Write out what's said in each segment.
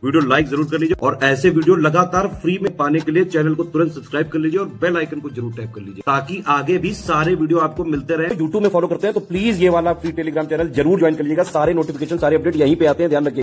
Video like जरूर कर लीजिए और ऐसे वीडियो लगातार फ्री में पाने के लिए चैनल को तुरंत सब्सक्राइब कर लीजिए और बेल आइकन को जरूर टैप कर लीजिए ताकि आगे भी सारे वीडियो आपको मिलते रहे। यूट्यूब में फॉलो करते हैं तो प्लीज ये वाला फ्री टेलीग्राम चैनल जरूर ज्वाइन कर लीजिएगा। सारे नोटिफिकेशन सारे अपडेट यहीं पे आते हैं, ध्यान रखिए।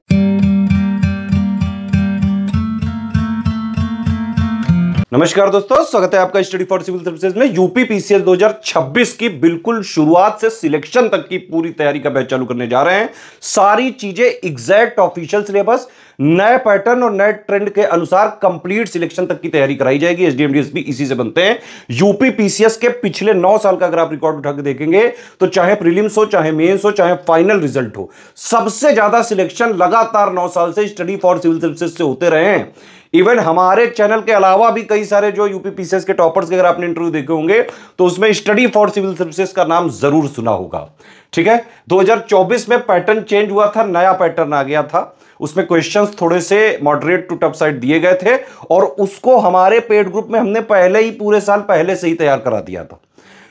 नमस्कार दोस्तों, स्वागत है आपका स्टडी फॉर सिविल सर्विसेज में। यूपी पीसीएस 2026 की बिल्कुल शुरुआत से सिलेक्शन तक की पूरी तैयारी का बैच चालू करने जा रहे हैं। सारी चीजें एग्जैक्ट ऑफिशियल सिलेबस, नए पैटर्न और नए ट्रेंड के अनुसार कंप्लीट सिलेक्शन तक की तैयारी कराई जाएगी। एसडीएम डीएसपी इसी से बनते हैं। यूपी पीसीएस के पिछले 9 साल का अगर आप रिकॉर्ड उठा के देखेंगे तो चाहे प्रीलिम्स हो, चाहे मेंस हो, चाहे फाइनल रिजल्ट हो, सबसे ज्यादा सिलेक्शन लगातार 9 साल से स्टडी फॉर सिविल सर्विसेज से होते रहे हैं। इवन हमारे चैनल के अलावा भी कई सारे जो यूपी पीसीएस के टॉपर्स के अगर आपने इंटरव्यू देखे होंगे तो उसमें स्टडी फॉर सिविल सर्विसेज का नाम जरूर सुना होगा। ठीक है, 2024 में पैटर्न चेंज हुआ था, नया पैटर्न आ गया था। उसमें क्वेश्चंस थोड़े से मॉडरेट टू टफ साइड दिए गए थे और उसको हमारे पेड ग्रुप में हमने पहले ही पूरे साल पहले से ही तैयार करा दिया था।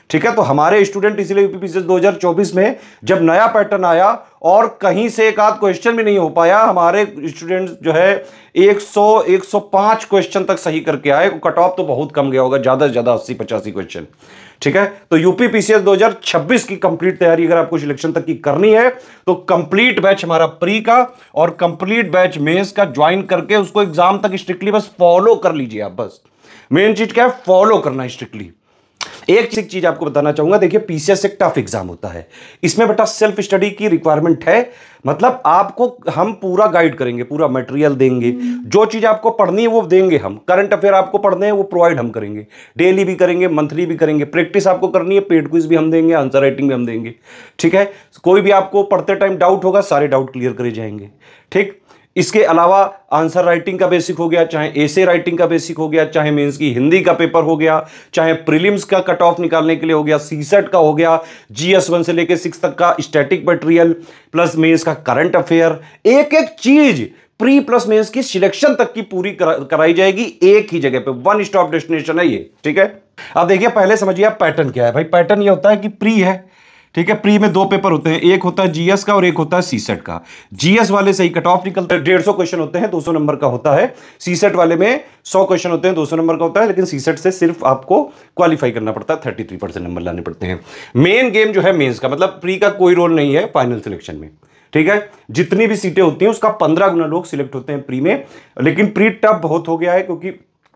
ठीक है, तो हमारे स्टूडेंट इसलिए यूपी पीसीएस 2024 में जब नया पैटर्न आया और कहीं से एक आध क्वेश्चन भी नहीं हो पाया, हमारे स्टूडेंट जो है 105 क्वेश्चन तक सही करके आए। कट ऑफ तो बहुत कम गया होगा, ज्यादा से ज्यादा 80-85 क्वेश्चन। ठीक है, तो यूपी पीसीएस 2026 की कंप्लीट तैयारी अगर आपको सिलेक्शन तक की करनी है तो कंप्लीट बैच हमारा प्री का और कंप्लीट बैच मेंस का ज्वाइन करके उसको एग्जाम तक स्ट्रिक्टली बस फॉलो कर लीजिए। आप बस मेन चीज क्या है, फॉलो करना स्ट्रिक्टली। एक चीज आपको बताना चाहूंगा, देखिए पीसीएस एक टफ एग्जाम होता है, इसमें बेटा सेल्फ स्टडी की रिक्वायरमेंट है। मतलब आपको हम पूरा गाइड करेंगे, पूरा मटेरियल देंगे, जो चीज आपको पढ़नी है वो देंगे हम। करंट अफेयर आपको पढ़ने हैं वो प्रोवाइड हम करेंगे, डेली भी करेंगे, मंथली भी करेंगे। प्रैक्टिस आपको करनी है, पेड क्विज भी हम देंगे, आंसर राइटिंग भी हम देंगे। ठीक है, कोई भी आपको पढ़ते टाइम डाउट होगा, सारे डाउट क्लियर करे जाएंगे। ठीक, इसके अलावा आंसर राइटिंग का बेसिक हो गया, चाहे एसे राइटिंग का बेसिक हो गया, चाहे मेंस की हिंदी का पेपर हो गया, चाहे प्रीलिम्स का कट ऑफ निकालने के लिए हो गया, सीसेट का हो गया, जीएस 1 से लेकर 6 तक का स्टैटिक मटेरियल प्लस मेंस का करंट अफेयर, एक एक चीज प्री प्लस मेंस की सिलेक्शन तक की पूरी कराई जाएगी एक ही जगह पे। वन स्टॉप डेस्टिनेशन है ये। ठीक है, अब देखिए पहले समझिए आप पैटर्न क्या है। भाई पैटर्न ये होता है कि प्री है, ठीक है, प्री में 2 पेपर होते हैं, एक होता है जीएस का और एक होता है सीसेट का। जीएस वाले से ही कट ऑफ निकलता है, 150 क्वेश्चन होते हैं, 200 नंबर का होता है। सीसेट वाले में 100 क्वेश्चन होते हैं, 200 नंबर का होता है, लेकिन सीसेट से सिर्फ आपको क्वालिफाई करना पड़ता है, 33% नंबर लाने पड़ते हैं। मेन गेम जो है मेंस का, मतलब प्री का कोई रोल नहीं है फाइनल सिलेक्शन में। ठीक है, जितनी भी सीटें होती हैं उसका 15 गुना लोग सिलेक्ट होते हैं प्री में। लेकिन प्री टफ बहुत हो गया है क्योंकि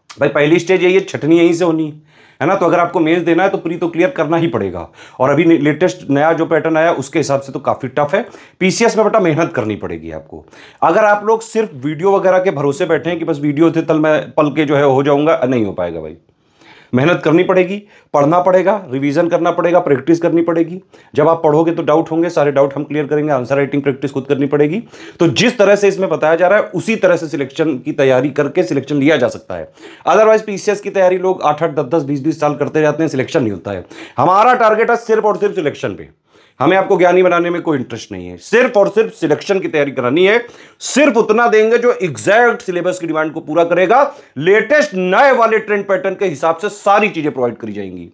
भाई पहली स्टेज यही है, छटनी यहीं से होनी है ना। तो अगर आपको मेंस देना है तो प्री तो क्लियर करना ही पड़ेगा। और अभी लेटेस्ट नया जो पैटर्न आया उसके हिसाब से तो काफी टफ है। पीसीएस में बेटा मेहनत करनी पड़ेगी आपको। अगर आप लोग सिर्फ वीडियो वगैरह के भरोसे बैठे हैं कि बस वीडियो थे तल मैं पल के जो है हो जाऊंगा, नहीं हो पाएगा भाई। मेहनत करनी पड़ेगी, पढ़ना पड़ेगा, रिवीजन करना पड़ेगा, प्रैक्टिस करनी पड़ेगी। जब आप पढ़ोगे तो डाउट होंगे, सारे डाउट हम क्लियर करेंगे। आंसर राइटिंग प्रैक्टिस खुद करनी पड़ेगी। तो जिस तरह से इसमें बताया जा रहा है उसी तरह से सिलेक्शन की तैयारी करके सिलेक्शन लिया जा सकता है। अदरवाइज पीसीएस की तैयारी लोग 8-8, 10-10, 20-20 साल करते जाते हैं, सिलेक्शन नहीं होता है। हमारा टारगेट है सिर्फ और सिर्फ सिलेक्शन पे। हमें आपको ज्ञानी बनाने में कोई इंटरेस्ट नहीं है, सिर्फ और सिर्फ सिलेक्शन की तैयारी करानी है। सिर्फ उतना देंगे जो एग्जैक्ट सिलेबस की डिमांड को पूरा करेगा। लेटेस्ट नए वाले ट्रेंड पैटर्न के हिसाब से सारी चीजें प्रोवाइड करी जाएंगी।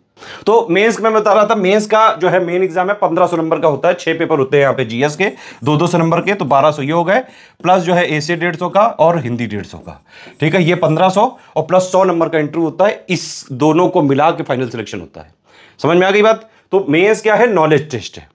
तो मेंस में बता रहा था, मेंस का जो है मेन एग्जाम है 1500 नंबर का होता है। 6 पेपर होते हैं यहाँ पे जीएस के, 200 नंबर के, तो 1200 ये हो गए। प्लस जो है एसे 150 का और हिंदी 150 का। ठीक है, ये 1500 और प्लस 100 नंबर का इंटरव्यू होता है। इस दोनों को मिला के फाइनल सिलेक्शन होता है। समझ में आ गई बात? तो मेंस क्या है, नॉलेज टेस्ट है।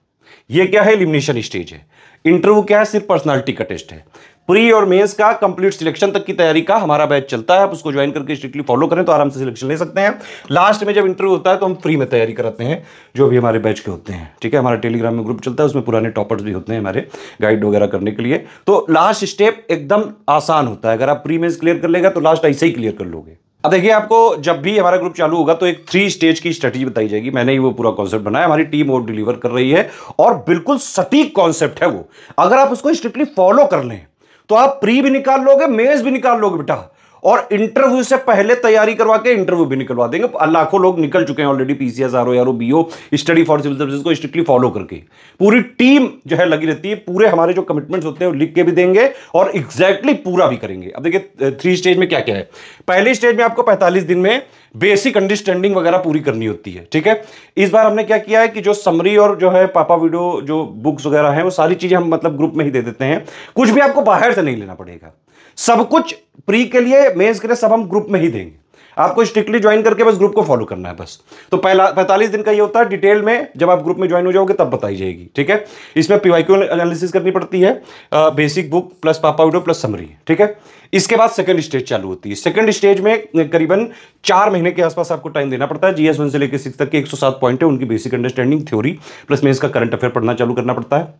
ये क्या है, एलिमिनेशन स्टेज है। इंटरव्यू क्या है, सिर्फ पर्सनालिटी का टेस्ट है। प्री और मेंस का कंप्लीट सिलेक्शन तक की तैयारी का हमारा बैच चलता है। आप उसको ज्वाइन करके स्ट्रिक्टली फॉलो करें तो आराम से सिलेक्शन ले सकते हैं। लास्ट में जब इंटरव्यू होता है तो हम फ्री में तैयारी कराते हैं, जो भी हमारे बैच के होते हैं। ठीक है, हमारा टेलीग्राम में ग्रुप चलता है, उसमें पुराने टॉपर्स भी होते हैं हमारे, गाइड वगैरह करने के लिए। तो लास्ट स्टेप एकदम आसान होता है। अगर आप प्री मेंस क्लियर कर लेगा तो लास्ट ऐसे ही क्लियर कर लोगे। अब देखिए, आपको जब भी हमारा ग्रुप चालू होगा तो एक 3 स्टेज की स्ट्रेटजी बताई जाएगी। मैंने ही वो पूरा कॉन्सेप्ट बनाया, हमारी टीम वो डिलीवर कर रही है और बिल्कुल सटीक कॉन्सेप्ट है वो। अगर आप उसको स्ट्रिक्टली फॉलो कर लें तो आप प्री भी निकाल लोगे, मेंस भी निकाल लोगे बेटा। और इंटरव्यू से पहले तैयारी करवा के इंटरव्यू भी निकलवा देंगे। लाखों लोग निकल चुके हैं ऑलरेडी पीसीएस, आरओ, यारो, BO, study for civil services को स्ट्रिक्टली फॉलो करके। पूरी टीम जो है लगी रहती है, पूरे हमारे जो कमिटमेंट्स होते हैं वो लिख के भी देंगे और एग्जैक्टली पूरा भी करेंगे। अब देखिए 3 स्टेज में क्या क्या है। पहली स्टेज में आपको 45 दिन में बेसिक अंडरस्टैंडिंग वगैरह पूरी करनी होती है। ठीक है, इस बार हमने क्या किया है कि जो समरी और जो है पापा वीडियो जो बुक्स वगैरह हैं वो सारी चीजें हम मतलब ग्रुप में ही दे देते हैं। कुछ भी आपको बाहर से नहीं लेना पड़ेगा। सब कुछ प्री के लिए, मेंस के लिए सब हम ग्रुप में ही देंगे। आपको स्ट्रिक्टली ज्वाइन करके बस ग्रुप को फॉलो करना है बस। तो पहला 45 दिन का ये होता है, डिटेल में जब आप ग्रुप में ज्वाइन हो जाओगे तब बताई जाएगी, ठीक है। इसमें पीवाईक्यू एनालिसिस करनी पड़ती है, बेसिक बुक प्लस पापा वीडियो प्लस समरी, ठीक है। इसके बाद सेकंड स्टेज चालू होती है। सेकंड स्टेज में करीबन 4 महीने के आसपास आपको टाइम देना पड़ता है। जीएस 1 से लेकर 6 तक के 107 पॉइंट है, उनकी basic understanding, theory plus mains का करंट अफेयर पढ़ना चालू करना पड़ता है।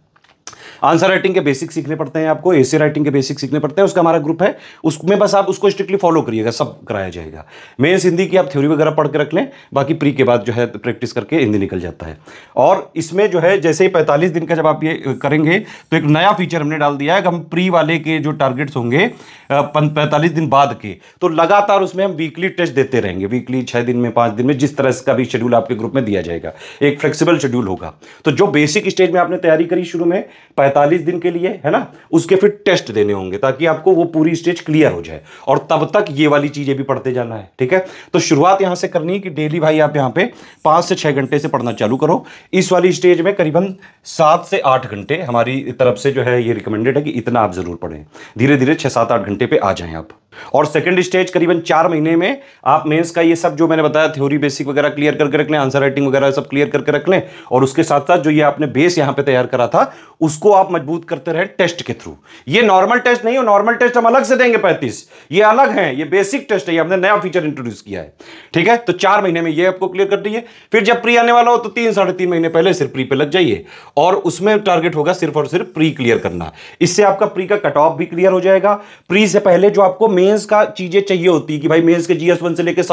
आंसर राइटिंग के बेसिक सीखने पड़ते हैं आपको, एसे राइटिंग के बेसिक सीखने पड़ते हैं। उसका हमारा ग्रुप है, उसमें बस आप उसको स्ट्रिक्टली फॉलो करिएगा, सब कराया जाएगा। मेंस हिंदी की आप थ्योरी वगैरह पढ़ के रख लें, बाकी प्री के बाद जो है प्रैक्टिस करके हिंदी निकल जाता है। और इसमें जो है जैसे ही 45 दिन का जब आप ये करेंगे तो एक नया फीचर हमने डाल दिया है कि हम प्री वाले के जो टारगेट्स होंगे 45 दिन बाद के, तो लगातार उसमें हम वीकली टेस्ट देते रहेंगे, वीकली 6 दिन में 5 दिन में, जिस तरह का भी शेड्यूल आपके ग्रुप में दिया जाएगा। एक फ्लेक्सिबल शेड्यूल होगा। तो जो बेसिक स्टेज में आपने तैयारी करी शुरू में 45 दिन के लिए, है ना, उसके फिर टेस्ट देने होंगे ताकि आपको वो पूरी स्टेज क्लियर हो जाए, और तब तक ये वाली चीजें भी पढ़ते जाना है, ठीक है। तो शुरुआत यहां से करनी है कि डेली भाई आप यहां पे 5 से 6 घंटे से पढ़ना चालू करो। इस वाली स्टेज में करीबन 7 से 8 घंटे हमारी तरफ से जो है ये रिकमेंडेड है कि इतना आप जरूर पढ़ें। धीरे धीरे 6-7-8 घंटे पे आ जाएं आप। और सेकंड स्टेज करीबन 4 महीने में आप मेंस का ये सब जो मैंने बताया थ्योरी बेसिक वगैरह क्लियर करके रख लें, आंसर राइटिंग वगैरह सब क्लियर करके रख लें, और उसके साथ साथ जो ये आपने बेस यहां पे तैयार करा था उसको आप मजबूत करते रहे टेस्ट के थ्रू। ये नॉर्मल टेस्ट नहीं है, नॉर्मल टेस्ट हम अलग से देंगे 35, ये अलग है, ये बेसिक टेस्ट है, ये हमने नया फीचर इंट्रोड्यूस किया है, ठीक है। तो 4 महीने में ये आपको क्लियर कर दीजिए। फिर जब प्री आने वाला हो तो 3-3.5 महीने पहले सिर्फ प्री पे लग जाइए, और उसमें टारगेट होगा सिर्फ और सिर्फ प्री क्लियर करना। इससे आपका प्री का कट ऑफ भी क्लियर हो जाएगा। प्री से पहले जो आपको मेंस का चीजें चाहिए होती है कि भाई मेंस के जीएस 1 से लेकर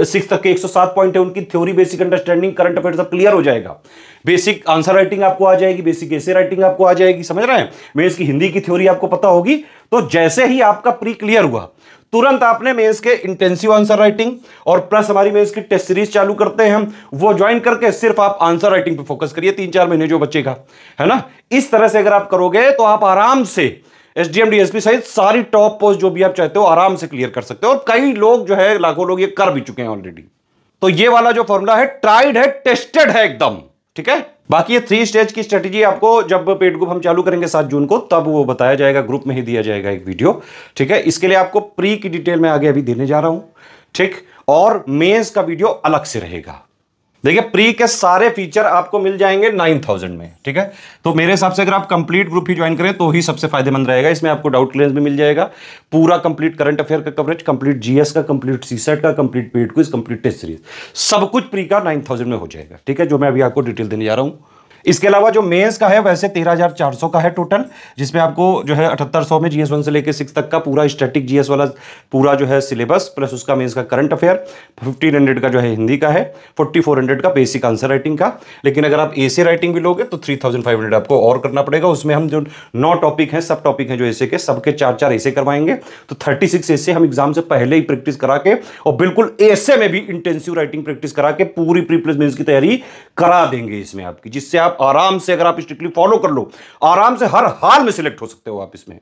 6 तक के 107 पॉइंट है, उनकी theory basic understanding current affair सब क्लियर हो जाएगा। बेसिक आंसर राइटिंग आपको आ जाएगी, बेसिक एसे राइटिंग आपको आ जाएगी, समझ रहे हैं। मेंस की हिंदी की थ्योरी आपको पता होगी। तो जैसे ही आपका प्री क्लियर हुआ तुरंत आपने मेंस के इंटेंसिव आंसर राइटिंग और प्लस हमारी मेंस की टेस्ट सीरीज चालू करते हैं हम, वो ज्वाइन करके सिर्फ आप आंसर राइटिंग पे फोकस करिए 3-4 महीने जो बचेगा, है ना। इस तरह से अगर आप करोगे तो आप आराम से एसडीएम डीएसपी सहित सारी टॉप पोस्ट जो भी आप चाहते हो आराम से क्लियर कर सकते हो। और कई लोग जो है, लाखों लोग ये कर भी चुके हैं ऑलरेडी। तो ये वाला जो फॉर्मूला है ट्राइड है, टेस्टेड है एकदम, ठीक है। बाकी ये 3 स्टेज की स्ट्रेटेजी आपको जब पेड ग्रुप हम चालू करेंगे 7 जून को, तब वो बताया जाएगा, ग्रुप में ही दिया जाएगा एक वीडियो, ठीक है। इसके लिए आपको प्री की डिटेल में आगे अभी देने जा रहा हूं, ठीक। और मेंस का वीडियो अलग से रहेगा। देखिए प्री के सारे फीचर आपको मिल जाएंगे 9000 में, ठीक है। तो मेरे हिसाब से अगर आप कंप्लीट ग्रुप ही ज्वाइन करें तो ही सबसे फायदेमंद रहेगा। इसमें आपको डाउट क्लियरेंस भी मिल जाएगा, पूरा कंप्लीट करंट अफेयर का कवरेज, कंप्लीट जीएस का, कंप्लीट सीसेट का, complete paid quiz, complete test series, सब कुछ प्री का 9000 में हो जाएगा, ठीक है, जो मैं अभी आपको डिटेल देने जा रहा हूं। इसके अलावा जो मेंस का है वैसे 13400 का है टोटल, जिसमें आपको जो है 7800 में जीएस 1 से लेकर 6 तक का पूरा स्टैटिक जीएस वाला पूरा जो है सिलेबस, प्लस उसका मेंस का करंट अफेयर, 1500 का जो है हिंदी का है, 4400 का बेसिक आंसर राइटिंग का। लेकिन अगर आप एसे राइटिंग भी लोगे तो 3500 आपको और करना पड़ेगा। उसमें हम जो 9 टॉपिक हैं, सब टॉपिक हैं जो एसे के, सबके 4-4 एसे करवाएंगे। तो 36 एसे हम एग्जाम से पहले ही प्रैक्टिस करा के, और बिल्कुल एसे में भी इंटेंसिव राइटिंग प्रैक्टिस करा के पूरी प्री प्लस मेंस की तैयारी करा देंगे इसमें आपकी, जिससे आप आराम से, अगर आप स्ट्रिक्टली फॉलो कर लो, आराम से हर हाल में सिलेक्ट हो सकते हो आप इसमें।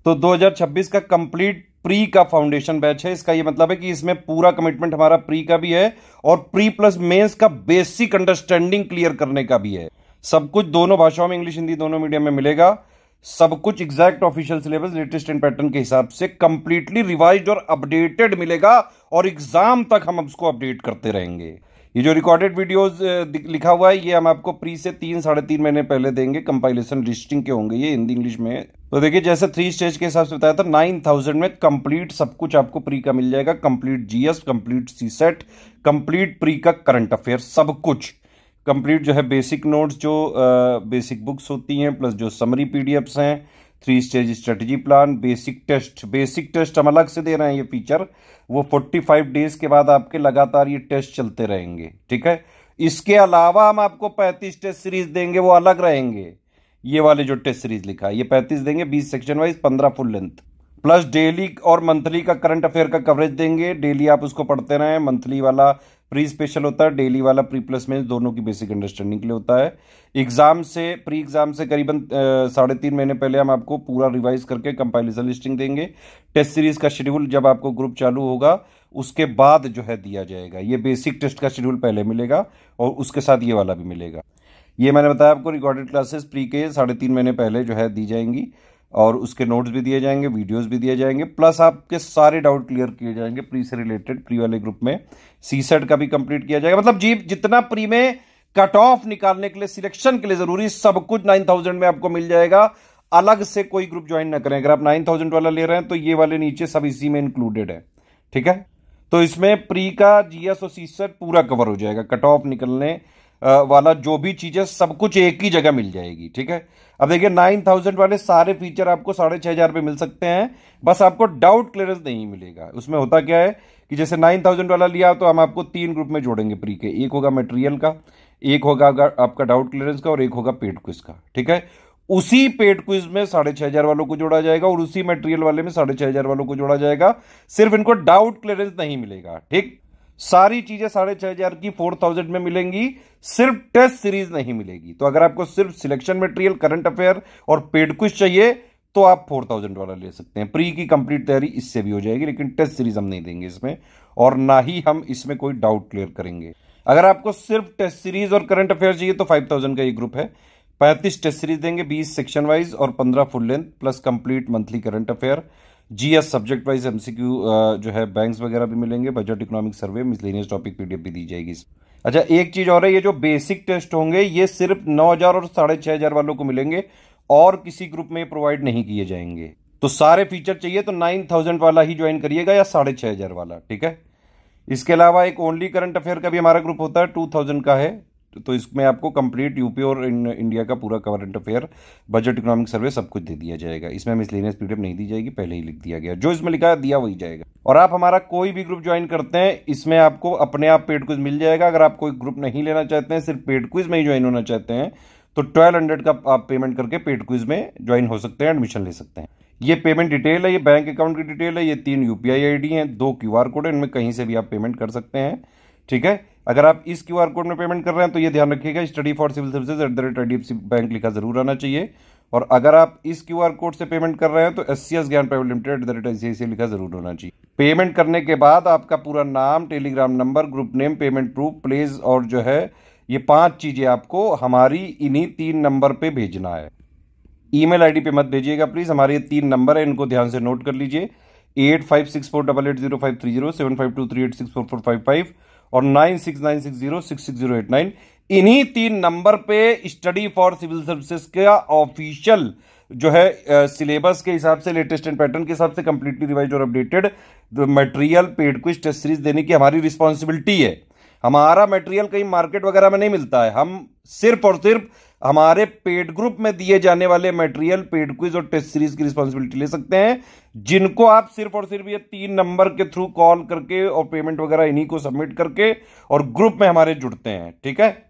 तो 2026 का कंप्लीट प्री का फाउंडेशन बैच है। इसका ये मतलब है कि इसमें पूरा कमिटमेंट हमारा प्री का भी है और प्री प्लस मेंस का बेसिक अंडरस्टैंडिंग क्लियर करने का भी है। सब कुछ दोनों भाषाओं में, इंग्लिश हिंदी दोनों मीडियम में मिलेगा। सब कुछ exact official syllabus, latest and pattern के हिसाब से कंप्लीटली रिवाइज्ड और अपडेटेड मिलेगा, और एग्जाम तक हम उसको अपडेट करते रहेंगे। ये जो रिकॉर्डेड वीडियोस लिखा हुआ है, ये हम आपको प्री से 3-3.5 महीने पहले देंगे। कंपाइलेशन लिस्टिंग के होंगे ये, हिंदी इंग्लिश में। तो देखिए जैसे 3 स्टेज के हिसाब से बताया था, 9000 में कंप्लीट सब कुछ आपको प्री का मिल जाएगा। Complete GS, complete CSAT, complete pre का करंट अफेयर, सब कुछ कंप्लीट जो है। बेसिक नोट्स जो बेसिक बुक्स होती हैं, प्लस जो समरी पीडीएफ्स हैं, 3 stage strategy plan, basic test हम अलग से दे रहे हैं ये फीचर। वो 45 डेज के बाद आपके लगातार ये टेस्ट चलते रहेंगे, ठीक है। इसके अलावा हम आपको 35 टेस्ट सीरीज देंगे, वो अलग रहेंगे। ये वाले जो टेस्ट सीरीज लिखा है ये 35 देंगे, 20 section wise, 15 full length, plus daily और मंथली का करंट अफेयर का कवरेज देंगे। डेली आप उसको पढ़ते रहें। मंथली वाला प्री स्पेशल होता है, डेली वाला प्री प्लस मेंस दोनों की बेसिक अंडरस्टैंडिंग के लिए होता है। एग्जाम से, प्री एग्जाम से करीबन 3.5 महीने पहले हम आपको पूरा रिवाइज करके कंपाइलेशन लिस्टिंग देंगे। टेस्ट सीरीज का शेड्यूल जब आपको ग्रुप चालू होगा उसके बाद जो है दिया जाएगा। ये बेसिक टेस्ट का शेड्यूल पहले मिलेगा और उसके साथ ये वाला भी मिलेगा। ये मैंने बताया आपको रिकॉर्डेड क्लासेस प्री के 3.5 महीने पहले जो है दी जाएंगी। और उसके नोट्स भी दिए जाएंगे, वीडियोस भी दिए जाएंगे, प्लस आपके सारे डाउट क्लियर किए जाएंगे प्री से रिलेटेड। प्री वाले ग्रुप में सीसेट का भी कंप्लीट किया जाएगा। मतलब जी जितना प्री में कट ऑफ निकालने के लिए, सिलेक्शन के लिए जरूरी सब कुछ 9000 में आपको मिल जाएगा। अलग से कोई ग्रुप ज्वाइन ना करें। अगर आप 9000 वाला ले रहे हैं तो ये वाले नीचे सब इसी में इंक्लूडेड है, ठीक है। तो इसमें प्री का जीएस और सीसेट पूरा कवर हो जाएगा। कट ऑफ निकलने वाला जो भी चीजें सब कुछ एक ही जगह मिल जाएगी, ठीक है। अब देखिए 9000 वाले सारे फीचर आपको 6500 पे मिल सकते हैं, बस आपको डाउट क्लियरेंस नहीं मिलेगा। उसमें होता क्या है कि जैसे 9000 वाला लिया तो हम आपको 3 ग्रुप में जोड़ेंगे प्री के। एक होगा मटेरियल का, एक होगा आपका डाउट क्लियरेंस का, और एक होगा पेड क्विज का, ठीक है। उसी पेड क्विज में 6500 वालों को जोड़ा जाएगा और उसी मटेरियल वाले में 6500 वालों को जोड़ा जाएगा। सिर्फ इनको डाउट क्लियरेंस नहीं मिलेगा, ठीक। सारी चीजें 6500 की 4000 में मिलेंगी, सिर्फ टेस्ट सीरीज नहीं मिलेगी। तो अगर आपको सिर्फ सिलेक्शन मटेरियल, करंट अफेयर और पेड क्विज चाहिए तो आप 4000 वाला ले सकते हैं। प्री की कंप्लीट तैयारी इससे भी हो जाएगी, लेकिन टेस्ट सीरीज हम नहीं देंगे इसमें, और ना ही हम इसमें कोई डाउट क्लियर करेंगे। अगर आपको सिर्फ टेस्ट सीरीज और करंट अफेयर चाहिए तो 5000 का ये ग्रुप है। 35 टेस्ट सीरीज देंगे, 20 सेक्शन वाइज और 15 full length, plus complete monthly current affair, GS subject wise MCQ जो है बैंक्स वगैरह भी मिलेंगे, budget economic survey, miscellaneous topic PDF भी दी जाएगी। अच्छा एक चीज और है, ये जो बेसिक टेस्ट होंगे ये सिर्फ 9000 और 6500 वालों को मिलेंगे और किसी ग्रुप में प्रोवाइड नहीं किए जाएंगे। तो सारे फीचर चाहिए तो 9000 वाला ही ज्वाइन करिएगा या 6500 वाला, ठीक है। इसके अलावा एक ओनली करंट अफेयर का भी हमारा ग्रुप होता है, 2000 का है। तो इसमें आपको कंप्लीट यूपी और इंडिया का पूरा current affair, budget economic survey सब कुछ दे दिया जाएगा। इसमें मिसलेनियस पीडीएफ नहीं दी जाएगी, पहले ही लिख दिया गया, जो इसमें लिखा है दिया वही जाएगा। और आप हमारा कोई भी ग्रुप ज्वाइन करते हैं इसमें आपको अपने आप पेड क्विज मिल जाएगा। अगर आप कोई ग्रुप नहीं लेना चाहते हैं, सिर्फ पेड क्विज में ही ज्वाइन होना चाहते हैं, तो 1200 का आप पेमेंट करके पेड क्विज में ज्वाइन हो सकते हैं, एडमिशन ले सकते हैं। ये पेमेंट डिटेल है, ये बैंक अकाउंट की डिटेल है, ये 3 यूपीआई आईडी हैं, 2 क्यूआर कोड है, इनमें कहीं से भी आप पेमेंट कर सकते हैं, ठीक है। अगर आप इस क्यूआर कोड में पेमेंट कर रहे हैं तो ये ध्यान रखिएगा study for civil services @IDFC bank लिखा जरूर आना चाहिए। और अगर आप इस क्यूआर कोड से पेमेंट कर रहे हैं तो SCS ज्ञान प्राइवेट लिमिटेड @ICICI लिखा जरूर होना चाहिए। पेमेंट करने के बाद आपका पूरा नाम, Telegram number, group name, payment proof, place और जो है ये 5 चीजें आपको हमारी इन्हीं 3 नंबर पे भेजना है। ईमेल आईडी पे मत भेजिएगा प्लीज, हमारे ये 3 नंबर है, इनको ध्यान से नोट कर लीजिए। 8564880530, 7523864455 और 9696066089। इन्हीं 3 नंबर पे स्टडी फॉर सिविल सर्विसेज का ऑफिशियल जो है सिलेबस के हिसाब से, लेटेस्ट एंड पैटर्न के हिसाब से कंप्लीटली रिवाइज और updated material, paid quiz, test series देने की हमारी रिस्पॉन्सिबिलिटी है। हमारा मटेरियल कहीं मार्केट वगैरह में नहीं मिलता है, हम सिर्फ और सिर्फ हमारे पेड ग्रुप में दिए जाने वाले मटेरियल, पेड क्विज और टेस्ट सीरीज की रिस्पॉन्सिबिलिटी ले सकते हैं, जिनको आप सिर्फ और सिर्फ ये 3 नंबर के थ्रू कॉल करके और पेमेंट वगैरह इन्हीं को सबमिट करके और ग्रुप में हमारे जुड़ते हैं, ठीक है।